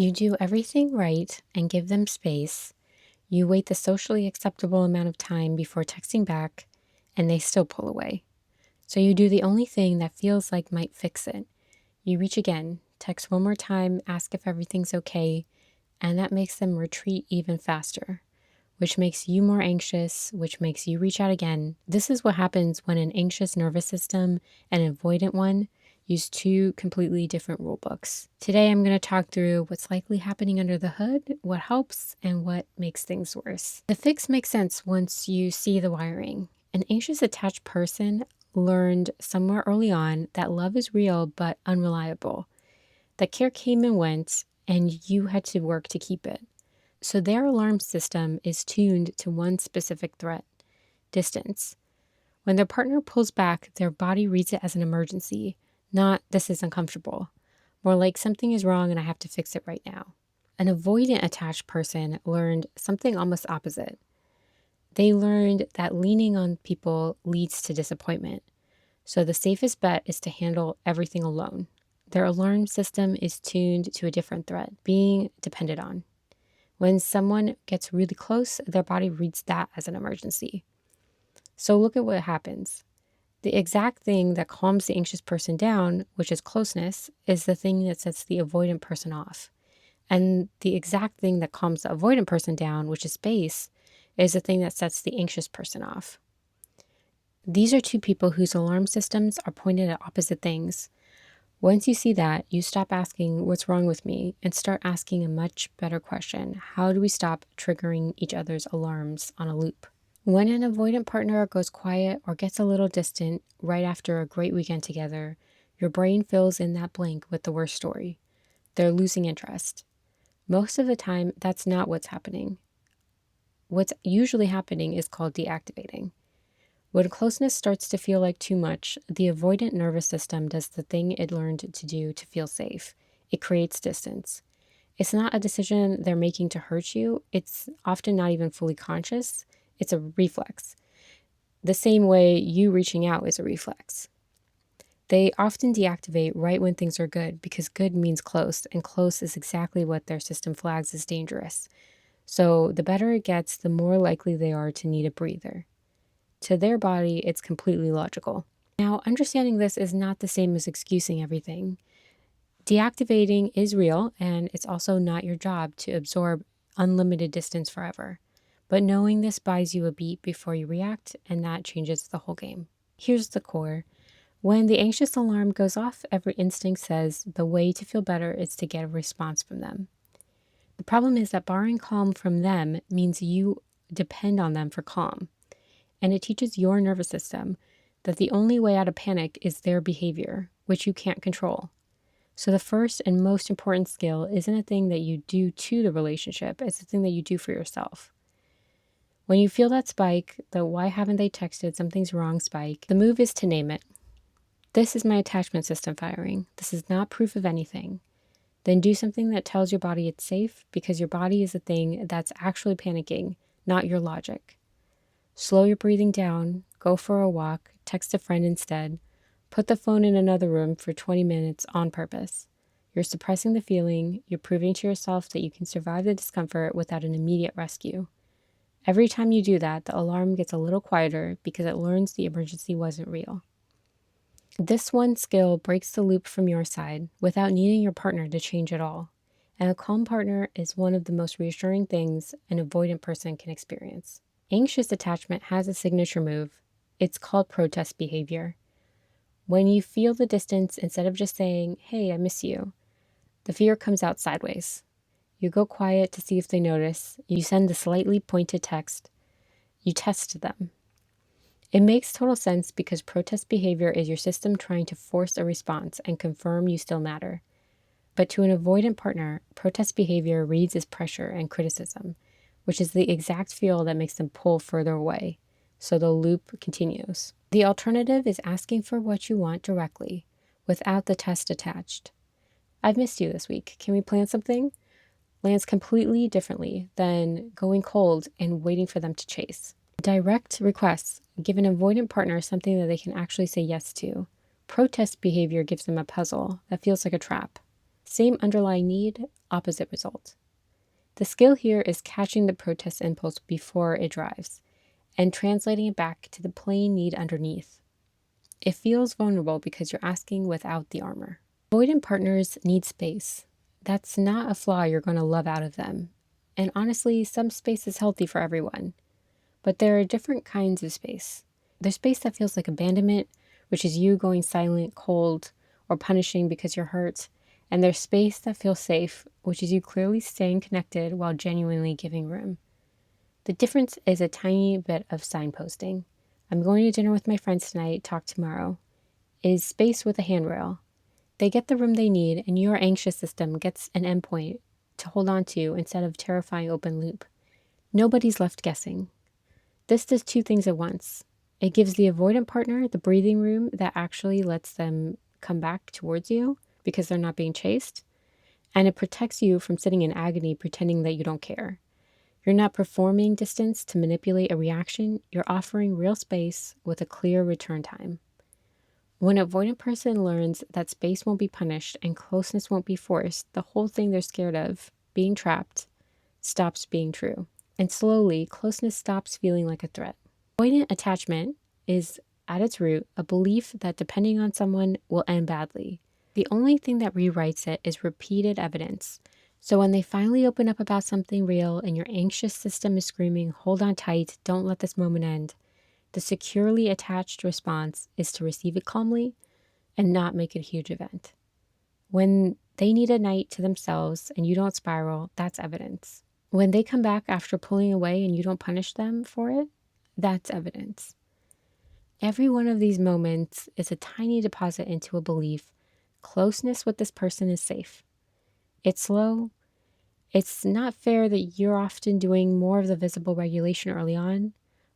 You do everything right and give them space. You wait the socially acceptable amount of time before texting back, and they still pull away. So you do the only thing that feels like might fix it. You reach again, text one more time, ask if everything's okay, and that makes them retreat even faster, which makes you more anxious, which makes you reach out again. This is what happens when an anxious nervous system and an avoidant one use two completely different rule books. Today, I'm going to talk through what's likely happening under the hood, what helps, and what makes things worse. The fix makes sense once you see the wiring. An anxious attached person learned somewhere early on that love is real but unreliable, that care came and went, and you had to work to keep it. So their alarm system is tuned to one specific threat: distance. When their partner pulls back, their body reads it as an emergency, not "this is uncomfortable," more like "something is wrong and I have to fix it right now." An avoidant attached person learned something almost opposite. They learned that leaning on people leads to disappointment. So the safest bet is to handle everything alone. Their alarm system is tuned to a different threat: being depended on. When someone gets really close, their body reads that as an emergency. So look at what happens. The exact thing that calms the anxious person down, which is closeness, is the thing that sets the avoidant person off. And the exact thing that calms the avoidant person down, which is space, is the thing that sets the anxious person off. These are two people whose alarm systems are pointed at opposite things. Once you see that, you stop asking, "What's wrong with me?" and start asking a much better question: how do we stop triggering each other's alarms on a loop? When an avoidant partner goes quiet or gets a little distant right after a great weekend together, your brain fills in that blank with the worst story. They're losing interest. Most of the time, that's not what's happening. What's usually happening is called deactivating. When closeness starts to feel like too much, the avoidant nervous system does the thing it learned to do to feel safe. It creates distance. It's not a decision they're making to hurt you. It's often not even fully conscious. It's a reflex. The same way you reaching out is a reflex. They often deactivate right when things are good because good means close, and close is exactly what their system flags as dangerous. So the better it gets, the more likely they are to need a breather. To their body, it's completely logical. Now, understanding this is not the same as excusing everything. Deactivating is real, and it's also not your job to absorb unlimited distance forever. But knowing this buys you a beat before you react, and that changes the whole game. Here's the core. When the anxious alarm goes off, every instinct says the way to feel better is to get a response from them. The problem is that borrowing calm from them means you depend on them for calm. And it teaches your nervous system that the only way out of panic is their behavior, which you can't control. So the first and most important skill isn't a thing that you do to the relationship, it's a thing that you do for yourself. When you feel that spike, the "why haven't they texted, something's wrong" spike, the move is to name it. This is my attachment system firing. This is not proof of anything. Then do something that tells your body it's safe, because your body is the thing that's actually panicking, not your logic. Slow your breathing down, go for a walk, text a friend instead, put the phone in another room for 20 minutes on purpose. You're suppressing the feeling, you're proving to yourself that you can survive the discomfort without an immediate rescue. Every time you do that, the alarm gets a little quieter because it learns the emergency wasn't real. This one skill breaks the loop from your side without needing your partner to change at all. And a calm partner is one of the most reassuring things an avoidant person can experience. Anxious attachment has a signature move. It's called protest behavior. When you feel the distance, instead of just saying, "Hey, I miss you," the fear comes out sideways. You go quiet to see if they notice. You send a slightly pointed text. You test them. It makes total sense because protest behavior is your system trying to force a response and confirm you still matter. But to an avoidant partner, protest behavior reads as pressure and criticism, which is the exact fuel that makes them pull further away. So the loop continues. The alternative is asking for what you want directly, without the test attached. "I've missed you this week. Can we plan something?" Lands completely differently than going cold and waiting for them to chase. Direct requests give an avoidant partner something that they can actually say yes to. Protest behavior gives them a puzzle that feels like a trap. Same underlying need, opposite result. The skill here is catching the protest impulse before it drives and translating it back to the plain need underneath. It feels vulnerable because you're asking without the armor. Avoidant partners need space. That's not a flaw you're going to love out of them. And honestly, some space is healthy for everyone. But there are different kinds of space. There's space that feels like abandonment, which is you going silent, cold, or punishing because you're hurt. And there's space that feels safe, which is you clearly staying connected while genuinely giving room. The difference is a tiny bit of signposting. I'm going to dinner with my friends tonight, talk tomorrow. Is space with a handrail. They get the room they need, and your anxious system gets an endpoint to hold on to instead of terrifying open loop. Nobody's left guessing. This does two things at once. It gives the avoidant partner the breathing room that actually lets them come back towards you because they're not being chased, and it protects you from sitting in agony pretending that you don't care. You're not performing distance to manipulate a reaction, you're offering real space with a clear return time. When an avoidant person learns that space won't be punished and closeness won't be forced, the whole thing they're scared of, being trapped, stops being true. And slowly, closeness stops feeling like a threat. Avoidant attachment is, at its root, a belief that depending on someone will end badly. The only thing that rewrites it is repeated evidence. So when they finally open up about something real and your anxious system is screaming, hold on tight, don't let this moment end, the securely attached response is to receive it calmly and not make it a huge event. When they need a night to themselves and you don't spiral, that's evidence. When they come back after pulling away and you don't punish them for it, that's evidence. Every one of these moments is a tiny deposit into a belief. Closeness with this person is safe. It's slow. It's not fair that you're often doing more of the visible regulation early on,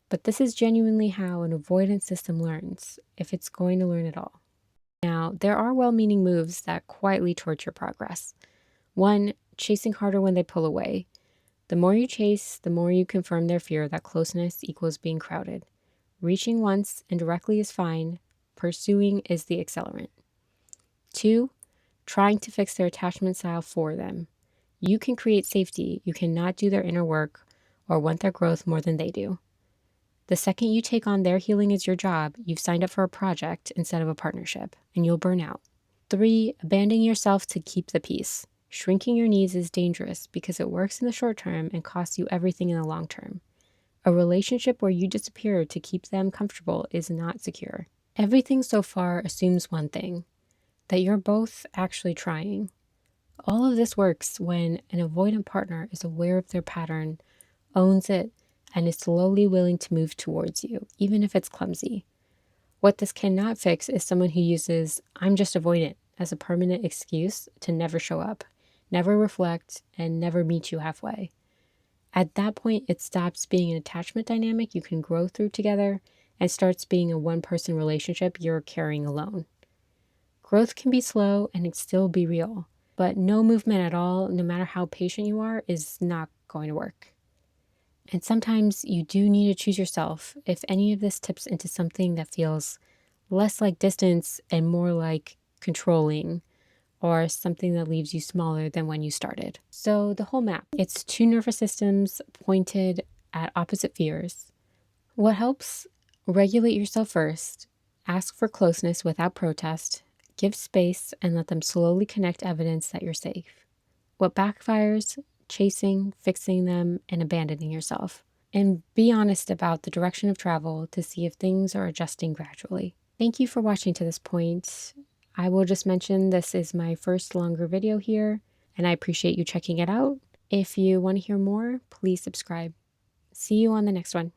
but this is genuinely how an avoidance system learns, if it's going to learn at all. Now, there are well-meaning moves that quietly torture progress. 1, chasing harder when they pull away. The more you chase, the more you confirm their fear that closeness equals being crowded. Reaching once and directly is fine. Pursuing is the accelerant. 2, trying to fix their attachment style for them. You can create safety. You cannot do their inner work or want their growth more than they do. The second you take on their healing as your job, you've signed up for a project instead of a partnership, and you'll burn out. 3, abandoning yourself to keep the peace. Shrinking your needs is dangerous because it works in the short term and costs you everything in the long term. A relationship where you disappear to keep them comfortable is not secure. Everything so far assumes one thing, that you're both actually trying. All of this works when an avoidant partner is aware of their pattern, owns it, and is slowly willing to move towards you, even if it's clumsy. What this cannot fix is someone who uses "I'm just avoidant" as a permanent excuse to never show up, never reflect, and never meet you halfway. At that point, it stops being an attachment dynamic you can grow through together and starts being a one-person relationship you're carrying alone. Growth can be slow and it still be real, but no movement at all, no matter how patient you are, is not going to work. And sometimes you do need to choose yourself if any of this tips into something that feels less like distance and more like controlling, or something that leaves you smaller than when you started. So the whole map, it's 2 nervous systems pointed at opposite fears. What helps? Regulate yourself first, ask for closeness without protest, give space, and let them slowly connect evidence that you're safe. What backfires? Chasing, fixing them, and abandoning yourself. And be honest about the direction of travel to see if things are adjusting gradually. Thank you for watching to this point. I will just mention this is my first longer video here, and I appreciate you checking it out. If you want to hear more, please subscribe. See you on the next one.